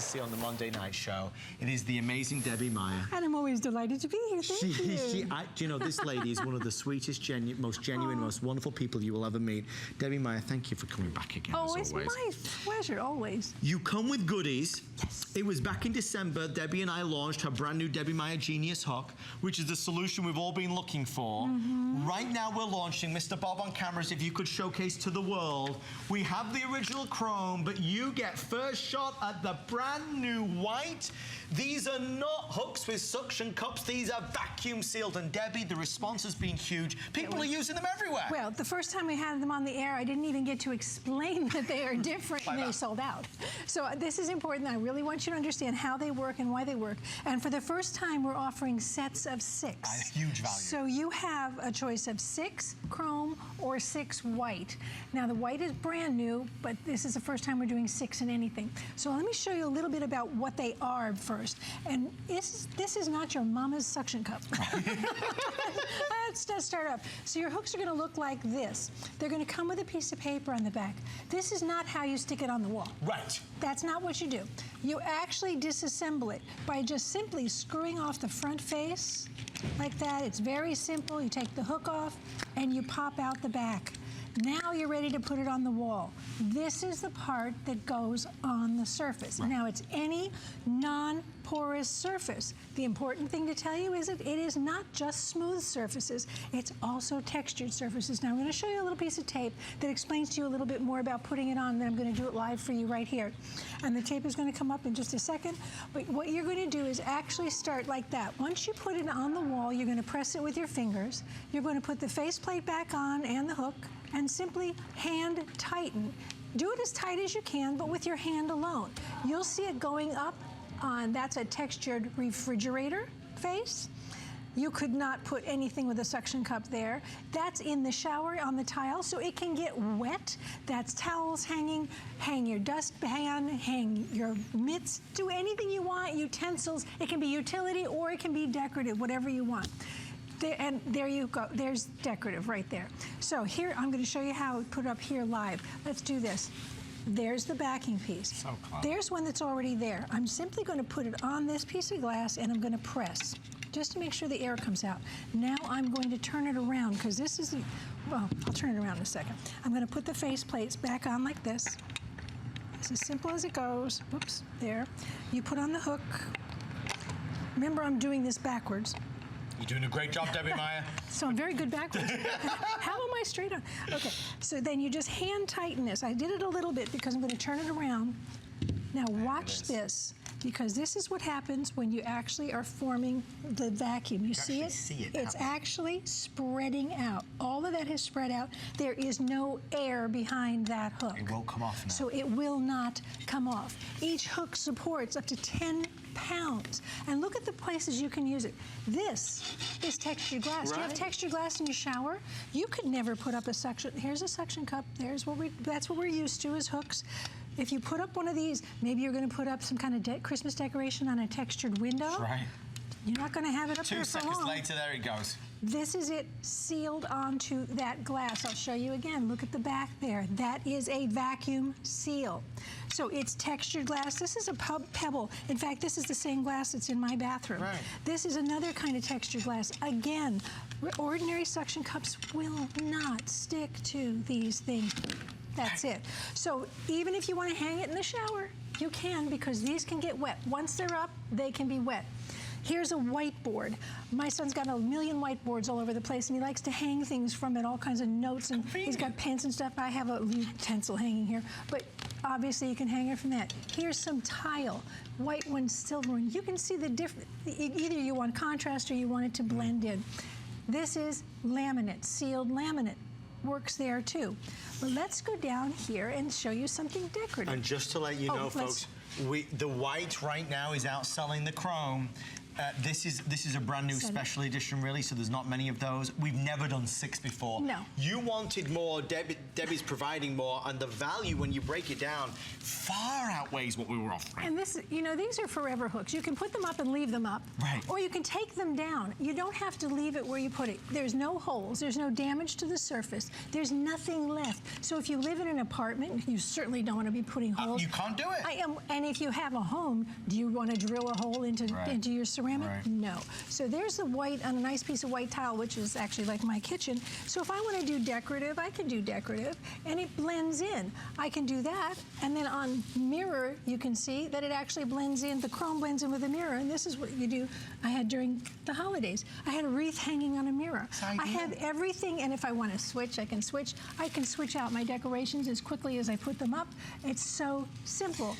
to see on the Monday night show. It is the amazing Debbie Meyer. And I'm always delighted to be here. Thank you. Do you know, this lady is one of the sweetest, most genuine, most wonderful people you will ever meet. Debbie Meyer, thank you for coming back again, Oh, as always. it's my pleasure, always. You come with goodies. Yes. It was back in December, Debbie and I launched her brand new Debbie Meyer Genius Hook, which is the solution we've all been looking for. Right now we're launching, Mr. Bob on cameras, if you could showcase to the world, we have the original chrome, but you get first shot at the brand new white. These are not hooks with suction cups, these are vacuum sealed. And Debbie, the response has been huge. People are using them everywhere. Well, the first time we had them on the air, I didn't even get to explain that they are different and they sold out. So this is important. I really want you to understand how they work and why they work. And for the first time, we're offering sets of 6. Huge value. So you have a choice of 6 chrome or 6 white. Now the white is brand new, but this is the first time we're doing 6 in anything. So let me show you a little bit about what they are first. And this is not your mama's suction cup. Let's start off. So your hooks are going to look like this. They're going to come with a piece of paper on the back. This is not how you stick it on the wall. Right. That's not what you do. You actually disassemble it by just simply screwing off the front face like that. It's very simple. You take the hook off and you pop out the back. Now you're ready to put it on the wall. This is the part that goes on the surface. Right. Now it's any non-porous surface. The important thing to tell you is that it is not just smooth surfaces, it's also textured surfaces. Now I'm going to show you a little piece of tape that explains to you a little bit more about putting it on, and then I'm going to do it live for you right here. And the tape is going to come up in just a second, but what you're going to do is actually start like that. Once you put it on the wall, you're going to press it with your fingers. You're going to put the faceplate back on and the hook, and simply hand tighten. Do it as tight as you can, but with your hand alone. You'll see it going up on, that's a textured refrigerator face. You could not put anything with a suction cup there. That's in the shower on the tile, so it can get wet. That's towels hanging, hang your dustpan, hang your mitts, do anything you want, utensils. It can be utility or it can be decorative, whatever you want. And there you go, there's decorative right there. So here, I'm gonna show you how to put it up here live. Let's do this. There's the backing piece. So close. There's one that's already there. I'm simply gonna put it on this piece of glass and I'm gonna press, just to make sure the air comes out. Now I'm going to turn it around, because this is, well, I'll turn it around in a second. I'm gonna put the face plates back on like this. It's as simple as it goes. Whoops, there. You put on the hook. Remember, I'm doing this backwards. You're doing a great job, Debbie Meyer. So I'm very good backwards. How am I straight on? Okay, so then you just hand tighten this. I did it a little bit because I'm going to turn it around. Now watch this, because this is what happens when you actually are forming the vacuum. You see it? It's actually spreading out. All of that has spread out. There is no air behind that hook. It won't come off now. So it will not come off. Each hook supports up to 10 pounds. And look at the places you can use it. This is textured glass. Right. Do you have textured glass in your shower? You could never put up a suction. Here's a suction cup. There's what that's what we're used to as hooks. If you put up one of these, maybe you're going to put up some kind of Christmas decoration on a textured window. That's right. You're not going to have it up there for long. 2 seconds later, there it goes. This is it sealed onto that glass. I'll show you again. Look at the back there. That is a vacuum seal. So it's textured glass. This is a pebble. In fact, this is the same glass that's in my bathroom. Right. This is another kind of textured glass. Again, ordinary suction cups will not stick to these things. That's it. So even if you want to hang it in the shower, you can, because these can get wet. Once they're up, they can be wet. Here's a whiteboard. My son's got a million whiteboards all over the place, and he likes to hang things from it, all kinds of notes, and he's got pens and stuff. I have a utensil hanging here, but obviously you can hang it from that. Here's some tile, white one, silver one. You can see the difference. Either you want contrast or you want it to blend in. This is laminate, sealed laminate. Works there too. But let's go down here and show you something decorative. And just to let you know, folks, the white right now is outselling the chrome. This is a brand new special edition, really, so there's not many of those. We've never done 6 before. No. You wanted more, Debbie's providing more, and the value, when you break it down, far outweighs what we were offering. And this, you know, these are forever hooks. You can put them up and leave them up. Right. Or you can take them down. You don't have to leave it where you put it. There's no holes. There's no damage to the surface. There's nothing left. So if you live in an apartment, you certainly don't want to be putting holes. You can't do it. And if you have a home, do you want to drill a hole into your ceramic? Right. No. So there's the white on a nice piece of white tile, which is actually like my kitchen. So if I want to do decorative, I can do decorative, and it blends in. I can do that, and then on mirror, you can see that it actually blends in. The chrome blends in with the mirror, and this is what you do. I had during the holidays. I had a wreath hanging on a mirror. I have everything, and if I want to switch, I can switch. I can switch out my decorations as quickly as I put them up. It's so simple.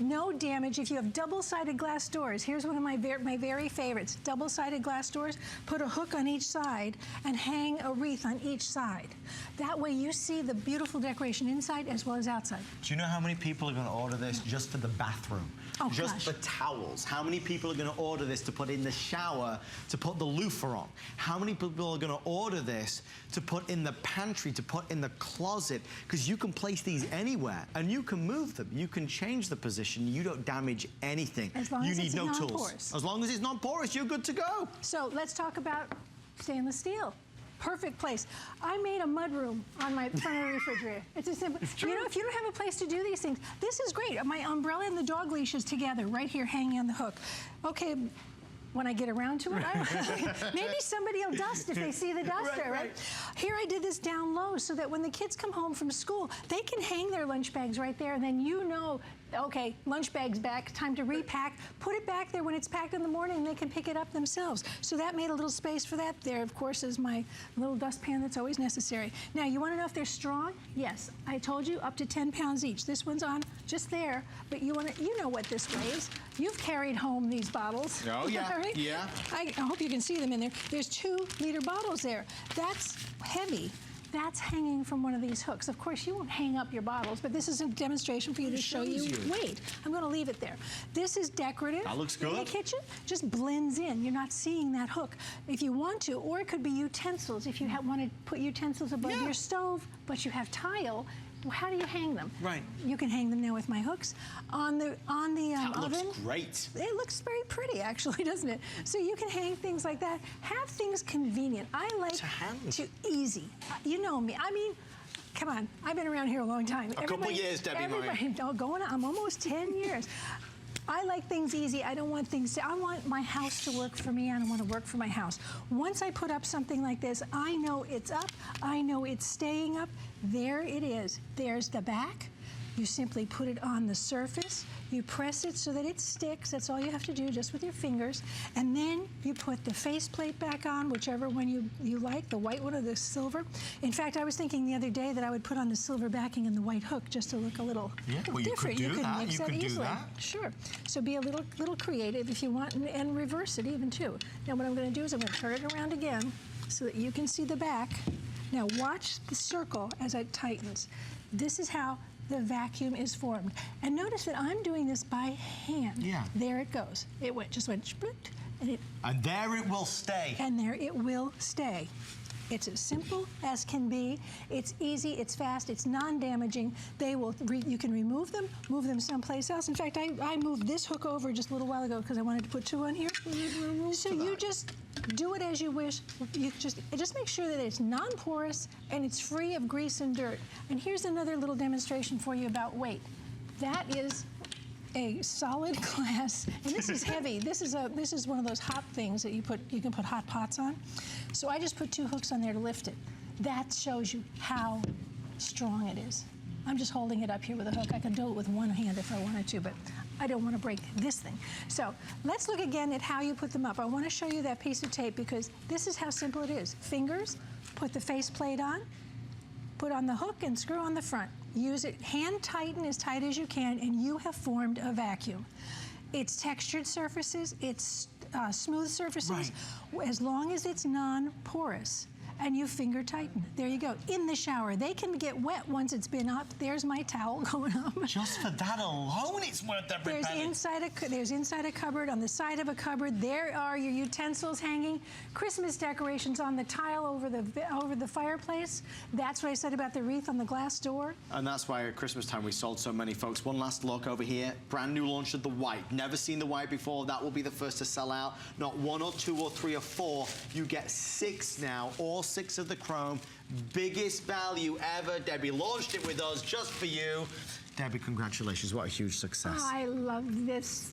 No damage. If you have double-sided glass doors, here's one of my very favorites. Double-sided glass doors, put a hook on each side and hang a wreath on each side. That way you see the beautiful decoration inside as well as outside. Do you know how many people are going to order this just for the bathroom? Oh, just gosh. for towels. How many people are going to order this to put in the shower, to put the loofah on? How many people are going to order this to put in the pantry, to put in the closet? Because you can place these anywhere and you can move them. You can change the position. You don't damage anything. As long you as need it's no tools. non-porous. As long as it's non-porous, you're good to go. So let's talk about stainless steel. Perfect place. I made a mud room on my front of the refrigerator. It's a simple. You know, if you don't have a place to do these things, this is great. My umbrella and the dog leash is together right here hanging on the hook. Okay. When I get around to it, maybe somebody will dust if they see the duster, right? Here I did this down low so that when the kids come home from school, they can hang their lunch bags right there, and then you know, okay, lunch bag's back, time to repack. Put it back there when it's packed in the morning, and they can pick it up themselves. So that made a little space for that. There, of course, is my little dustpan that's always necessary. Now, you want to know if they're strong? Yes, I told you up to 10 pounds each. This one's on just there, but you know what this weighs. You've carried home these bottles. Oh, yeah. Right? Yeah. I hope you can see them in there. There's 2-liter bottles there. That's heavy. That's hanging from one of these hooks. Of course, you won't hang up your bottles, but this is a demonstration for you to show you weight. I'm going to leave it there. This is decorative. That looks good. In the kitchen, just blends in. You're not seeing that hook. If you want to, or it could be utensils. If you want to put utensils above your stove, but you have tile, well, how do you hang them? Right. You can hang them now with my hooks. On the oven. That looks great. It looks very pretty, actually, doesn't it? So you can hang things like that. Have things convenient. I like to easy. You know me. I mean, come on. I've been around here a long time. A couple years, Debbie. I'm almost 10 years. I like things easy. I don't want things I want my house to work for me. I don't want to work for my house. Once I put up something like this, I know it's up. I know it's staying up. There it is. There's the back. You simply put it on the surface. You press it so that it sticks. That's all you have to do, just with your fingers. And then you put the faceplate back on, whichever one you like, the white one or the silver. In fact, I was thinking the other day that I would put on the silver backing and the white hook just to look a little different. You could do that. Mix that easily. Sure. So be a little creative if you want, and reverse it even too. Now what I'm going to do is I'm going to turn it around again so that you can see the back. Now watch the circle as it tightens. This is how the vacuum is formed. And notice that I'm doing this by hand. Yeah. There it goes. It just went split, and there it will stay. And there it will stay. It's as simple as can be. It's easy, it's fast, it's non-damaging. You can remove them, move them someplace else. In fact, I moved this hook over just a little while ago because I wanted to put 2 on here. So you just do it as you wish. You just make sure that it's non-porous and it's free of grease and dirt. And here's another little demonstration for you about weight. That is a solid glass, and this is heavy. This is one of those hot things that you can put hot pots on. So I just put 2 hooks on there to lift it. That shows you how strong it is. I'm just holding it up here with a hook. I can do it with one hand if I wanted to, but I don't want to break this thing. So let's look again at how you put them up. I want to show you that piece of tape because this is how simple it is. Fingers, put the faceplate on, put on the hook and screw on the front. Use it, hand tighten as tight as you can, and you have formed a vacuum. It's textured surfaces, it's smooth surfaces, as long as it's non-porous. and you finger tighten. There you go. In the shower. They can get wet once it's been up. There's my towel going up. Just for that alone, it's worth every penny. There's inside a cupboard, on the side of a cupboard. There are your utensils hanging. Christmas decorations on the tile over the fireplace. That's what I said about the wreath on the glass door. And that's why at Christmas time we sold so many, folks. One last look over here. Brand new launch of the white. Never seen the white before. That will be the first to sell out. Not 1 or 2 or 3 or 4. You get 6 now. All 6 of the chrome. Biggest value ever. Debbie launched it with us just for you. Debbie, congratulations. What a huge success. I love this.